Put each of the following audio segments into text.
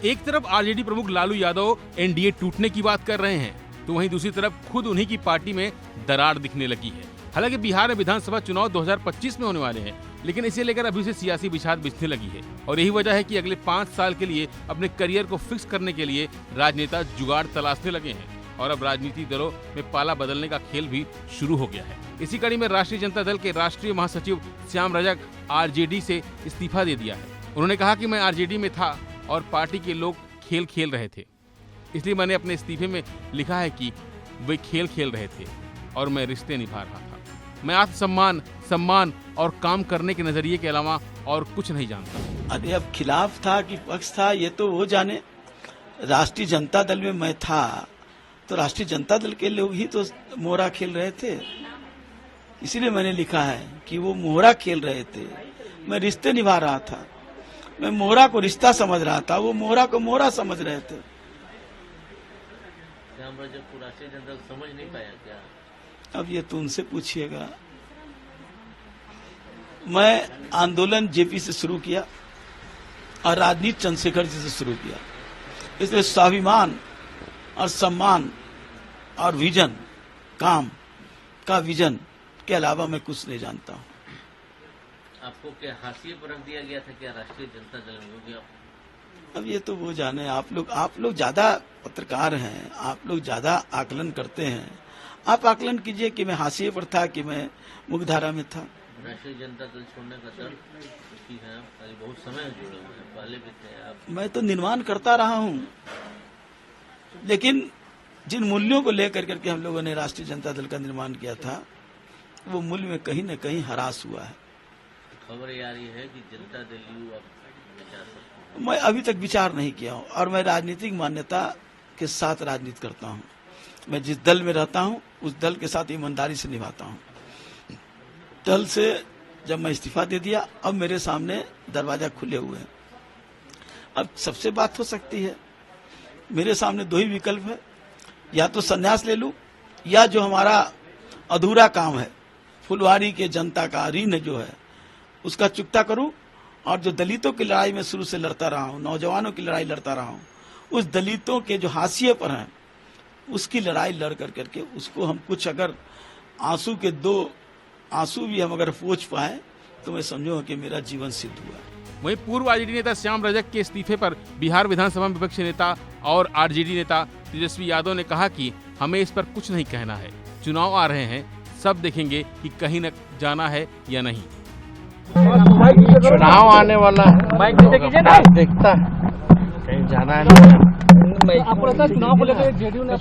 एक तरफ आरजेडी प्रमुख लालू यादव एनडीए टूटने की बात कर रहे हैं, तो वहीं दूसरी तरफ खुद उन्हीं की पार्टी में दरार दिखने लगी है। हालांकि बिहार में विधानसभा चुनाव 2025 में होने वाले हैं, लेकिन इसे लेकर अभी से सियासी बिछात बिछने लगी है और यही वजह है कि अगले 5 साल के लिए अपने करियर को फिक्स करने के लिए राजनेता जुगाड़ तलाशने लगे हैं और अब राजनीतिक दलों में पाला बदलने का खेल भी शुरू हो गया है। इसी कड़ी में राष्ट्रीय जनता दल के राष्ट्रीय महासचिव श्याम रजक आरजेडी से इस्तीफा दे दिया है। उन्होंने कहा कि मैं आरजेडी में था और पार्टी के लोग खेल खेल रहे थे, इसलिए मैंने अपने इस्तीफे में लिखा है कि वे खेल खेल रहे थे और मैं रिश्ते निभा रहा था। मैं आत्मसम्मान, सम्मान और काम करने के नजरिए के अलावा और कुछ नहीं जानता। अरे अब खिलाफ था कि पक्ष था ये तो वो जाने। राष्ट्रीय जनता दल में मैं था तो राष्ट्रीय जनता दल के लोग ही तो मोहरा खेल रहे थे, इसीलिए मैंने लिखा है कि वो मोहरा खेल रहे थे, मैं रिश्ते निभा रहा था। मैं मोहरा को रिश्ता समझ रहा था, वो मोहरा को मोहरा समझ रहे थे। राष्ट्रीय जनता दल समझ नहीं पाया क्या? अब ये तो उनसे पूछिएगा। मैं आंदोलन जेपी से शुरू किया और राजनीति चंद्रशेखर जी से शुरू किया, इसलिए स्वाभिमान और सम्मान और विजन, काम का विजन के अलावा मैं कुछ नहीं जानता हूँ। आपको क्या हाशिए पर रख दिया गया था क्या राष्ट्रीय जनता दल में? हो गया अब ये तो वो जाने। आप लोग ज्यादा पत्रकार हैं, आप लोग ज्यादा आकलन करते हैं। आप आकलन कीजिए कि मैं हाशिए पर था कि मैं मुख्यधारा में था। राष्ट्रीय जनता दल छोड़ने का दल की है, बहुत समय जुड़े हुए हैं, पहले भी थे आप। मैं तो निर्माण करता रहा हूँ, लेकिन जिन मूल्यों को लेकर करके हम लोगों ने राष्ट्रीय जनता दल का निर्माण किया था, वो मूल्य में कहीं न कहीं हरास हुआ है। खबर ये आ रही है कि जनता दल यू अब विचार सकते हैं। मैं अभी तक विचार नहीं किया हूँ और मैं राजनीतिक मान्यता के साथ राजनीति करता हूँ। मैं जिस दल में रहता हूँ उस दल के साथ ईमानदारी से निभाता हूँ। दल से जब मैं इस्तीफा दे दिया, अब मेरे सामने दरवाजा खुले हुए हैं। अब सबसे बात हो सकती है। मेरे सामने दो ही विकल्प है, या तो संन्यास ले लूं या जो हमारा अधूरा काम है, फुलवारी के जनता का ऋण जो है उसका चुकता करूं, और जो दलितों की लड़ाई में शुरू से लड़ता रहा हूं, नौजवानों की लड़ाई लड़ता रहा हूं, उस दलितों के जो हाशिए पर हैं उसकी लड़ाई लड़ करके उसको हम कुछ अगर आंसू के 2 आंसू भी हम अगर पोंछ पाए तो मैं समझूंगा कि मेरा जीवन सिद्ध हुआ। वहीं पूर्व आरजेडी नेता श्याम रजक के इस्तीफे पर बिहार विधानसभा में विपक्षी नेता और आरजेडी नेता तेजस्वी यादव ने कहा कि हमें इस पर कुछ नहीं कहना है, चुनाव आ रहे हैं, सब देखेंगे कि कहीं न जाना है या नहीं। चुनाव आने वाला है, देखता है कहीं जाना है। चुनाव को लेकर जेडीयू ने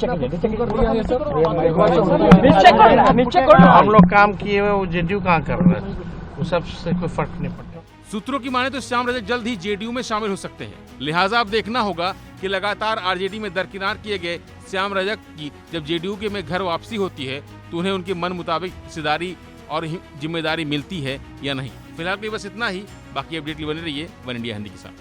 हम लोग काम किए हुए, वो जेडीयू कहाँ कर रहे हैं, वो सबसे कोई फर्क नहीं पड़ता। सूत्रों की माने तो श्याम रजक जल्द ही जेडीयू में शामिल हो सकते हैं, लिहाजा अब देखना होगा कि लगातार आरजेडी में दरकिनार किए गए श्याम रजक की जब जेडीयू के में घर वापसी होती है तो उन्हें उनके मन मुताबिक हिस्सेदारी और जिम्मेदारी मिलती है या नहीं। फिलहाल के लिए बस इतना ही। बाकी अपडेट लिए बने रहिए वन इंडिया हिंदी के साथ।